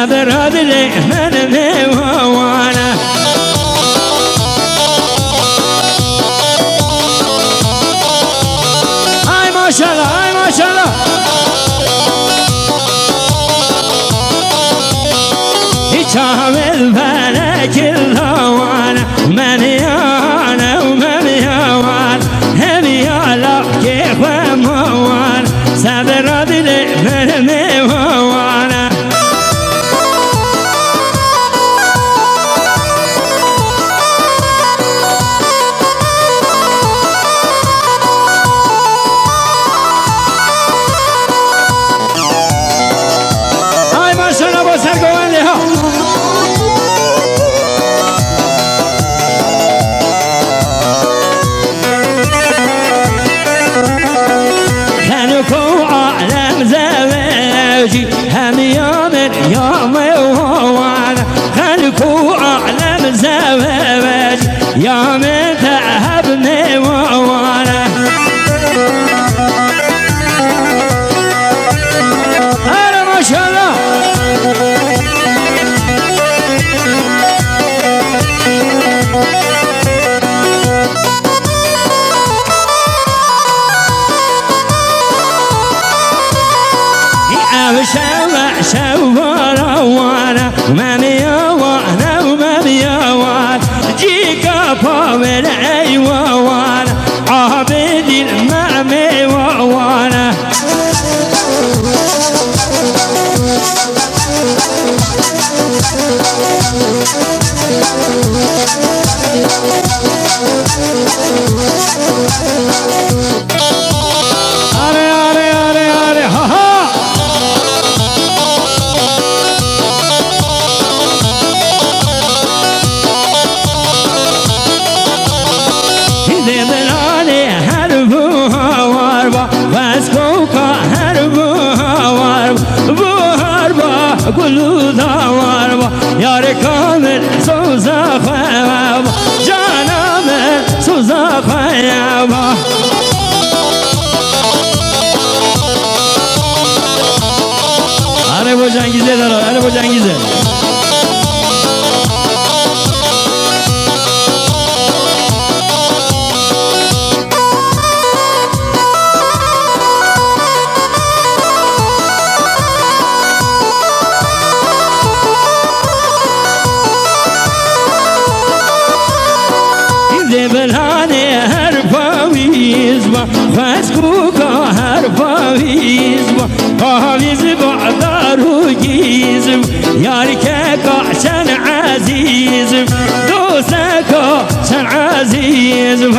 صبر دلی من میوانه ای ماشالله ای ماشالله شامل فلك الهوان من يانا ومن يوان هم يالا كيف موان صبر دلي من ميوانا هاي ما شاء الله ابو سرقوان لها هم يوم ووانا خلقوا أعلم زواج يوم ذهبني ووانا أنا ما شاء الله شوارا وانا مامي وانا ومامي وانا جيكا باول ايوا وانا عابد المامي وانا قلو داوار یار کامل سوزا خواب جانم سوزا خواب آره با جنگیزه داره آره با جنگیزه بلانه هر پاویز با خسکو که هر پاویز با پاویز با دارو گیزم یار که کاشن عزیزم دوست کاشن عزیزم